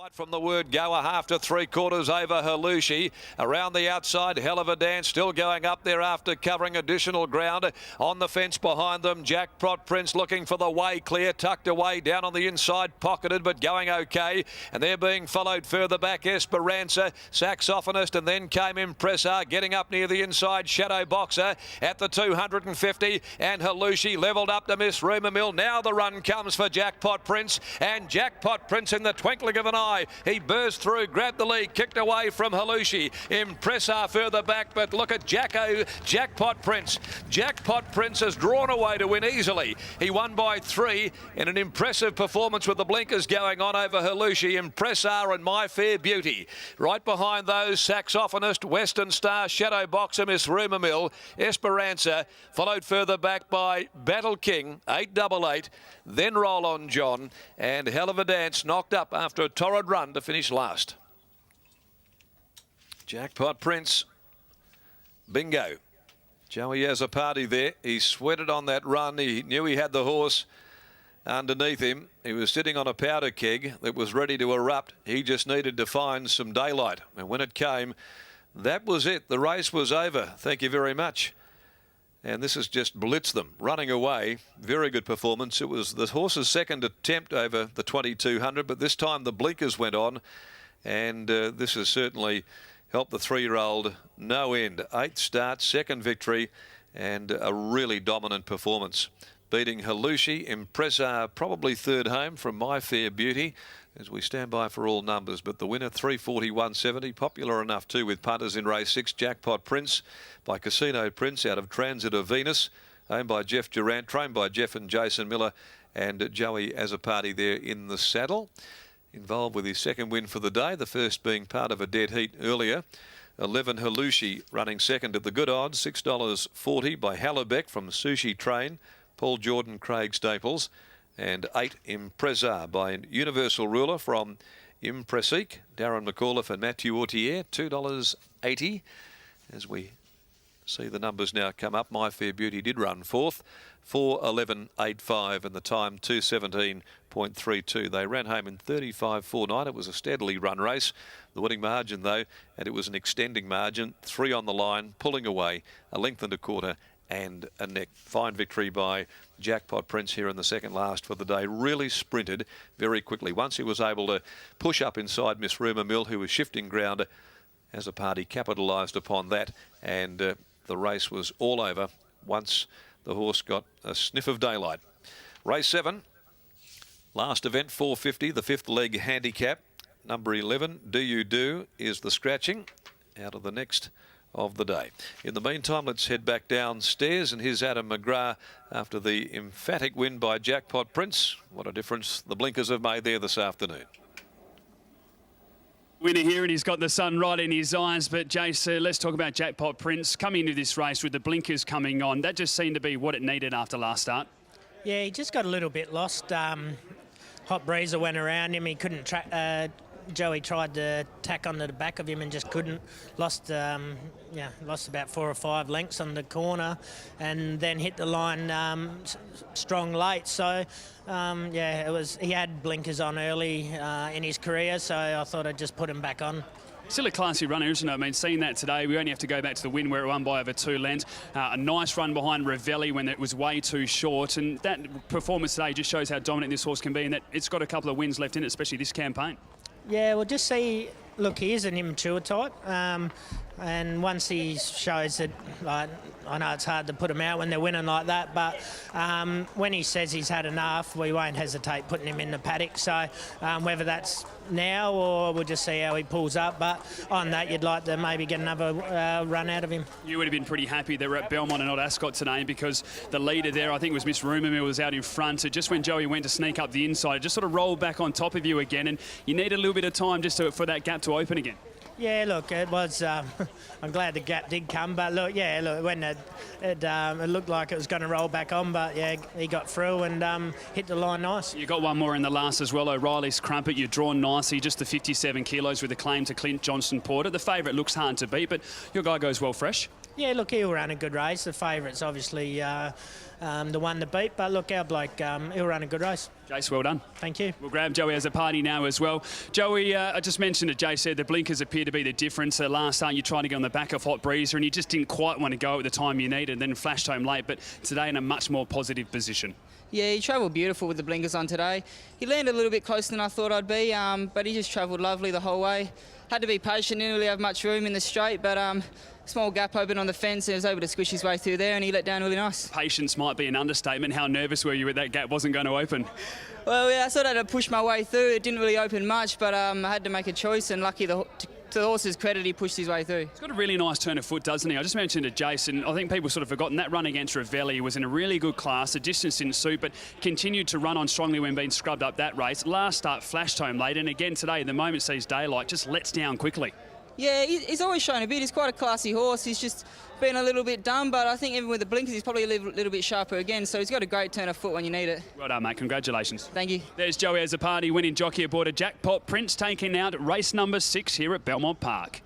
Right from the word go, a half to 3/4 over Halushi. Around the outside, Hell of a Dance still going up there after covering additional ground. On the fence behind them, Jackpot Prince looking for the way clear, tucked away down on the inside, pocketed but going okay. And they're being followed further back, Esperanza, Saxophonist, and then came Impressor, getting up near the inside, Shadow Boxer at the 250, and Halushi levelled up to Miss Rumour Mill. Now the run comes for Jackpot Prince, and Jackpot Prince in the twinkling of an eye. He burst through, grabbed the lead, kicked away from Halushi. Impressor further back, but look at Jackpot Prince. Jackpot Prince has drawn away to win easily. He won by 3 in an impressive performance with the blinkers going on over Halushi, Impressor and My Fair Beauty. Right behind those, Saxophonist, Western Star, Shadow Boxer, Miss Rumour Mill, Esperanza, followed further back by Battle King, 888, then Roll On John, and Hell of a Dance knocked up after a torrid run to finish last. Jackpot Prince, bingo. Joey has a party there. He sweated on that run. He knew he had the horse underneath him. He was sitting on a powder keg that was ready to erupt. He just needed to find some daylight. And when it came, that was it. The race was over. Thank you very much. And this has just blitzed them, running away. Very good performance. It was the horse's second attempt over the 2200, but this time the blinkers went on, and this has certainly helped the 3-year-old no end. 8th start, second victory, and a really dominant performance. Beating Halushi, Impressor, probably third home from My Fair Beauty, as we stand by for all numbers. But the winner, 340-170, popular enough too with punters in race 6, Jackpot Prince by Casino Prince out of Transit of Venus, owned by Jeff Durant, trained by Jeff and Jason Miller, and Joey as a party there in the saddle. Involved with his second win for the day, the first being part of a dead heat earlier. 11 Halushi running second at the good odds, $6.40 by Hallebeck from Sushi Train, Paul Jordan, Craig Staples, and 8 Impressor by Universal Ruler from Impressique, Darren McAuliffe and Matthew Autier, $2.80. As we see the numbers now come up, My Fair Beauty did run fourth, 4:11.85, and the time 2:17.32. They ran home in 35.49. It was a steadily run race. The winning margin though, and it was an extending margin, 3 on the line, pulling away, a length and a quarter and a neck. Fine victory by Jackpot Prince here in the second last for the day. Really sprinted very quickly. Once he was able to push up inside Miss Rumour Mill, who was shifting ground, as a party capitalised upon that, and the race was all over once the horse got a sniff of daylight. Race 7, last event, 450, the 5th leg handicap. Number 11, Do You Do, is the scratching out of the next of the day. In the meantime, let's head back downstairs, and here's Adam McGrath after the emphatic win by Jackpot Prince. What a difference the blinkers have made there this afternoon. Winner here, and he's got the sun right in his eyes. But Jace, let's talk about Jackpot Prince coming into this race with the blinkers coming on. That just seemed to be what it needed after last start. Yeah, he just got a little bit lost. Hot breezer went around him. He couldn't track. Joey tried to tack onto the back of him and just couldn't. Lost about 4 or 5 lengths on the corner, and then hit the line strong late. So yeah, it was. He had blinkers on early in his career, so I thought I'd just put him back on. Still a classy runner, isn't it? I mean, seeing that today, we only have to go back to the win where it won by over 2 lengths. A nice run behind Ravelli when it was way too short, and that performance today just shows how dominant this horse can be, and that it's got a couple of wins left in it, especially this campaign. Yeah, well, just see, look, he is an immature type, and once he shows that, like, I know it's hard to put him out when they're winning like that, but when he says he's had enough, we won't hesitate putting him in the paddock. So whether that's now or we'll just see how he pulls up, but on that, you'd like to maybe get another run out of him. You would have been pretty happy they were at Belmont and not Ascot today, because the leader there, I think it was Miss Rumour Mill, was out in front. So just when Joey went to sneak up the inside, it just sort of rolled back on top of you again, and you need a little bit of time just for that gap to open again. Yeah, look, it was. I'm glad the gap did come, but look, yeah, look, when it looked like it was going to roll back on, but yeah, he got through and hit the line nice. You got one more in the last as well, O'Reilly's Crumpet. You're drawn nicely, just the 57 kilos with a claim to Clint Johnston Porter. The favourite looks hard to beat, but your guy goes well fresh. Yeah, look, he'll run a good race. The favourite's obviously the one to beat, but look, our bloke, he'll run a good race. Jace, well done. Thank you. We'll grab Joey as a party now as well. Joey, I just mentioned it, Jay said the blinkers appear to be the difference. Last start you tried to get on the back of Hot Breezer and you just didn't quite want to go at the time you needed, then flashed home late, but today in a much more positive position. Yeah, he travelled beautiful with the blinkers on today. He landed a little bit closer than I thought I'd be, but he just travelled lovely the whole way. Had to be patient, didn't really have much room in the straight, but small gap open on the fence and he was able to squish his way through there and he let down really nice. Patience might be an understatement. How nervous were you that that gap wasn't going to open? Well, yeah, I sort of had to push my way through. It didn't really open much, but I had to make a choice and lucky to the horse's credit, he pushed his way through. He's got a really nice turn of foot, doesn't he? I just mentioned to Jason, I think people sort of forgotten that run against Ravelli was in a really good class. The distance didn't suit, but continued to run on strongly when being scrubbed up that race. Last start flashed home late, and again today, the moment sees daylight, just lets down quickly. Yeah, he's always shown a bit. He's quite a classy horse. He's just been a little bit dumb, but I think even with the blinkers, he's probably a little bit sharper again. So he's got a great turn of foot when you need it. Well done, mate. Congratulations. Thank you. There's Joey as a party winning jockey aboard a jackpot. Prince taking out race number 6 here at Belmont Park.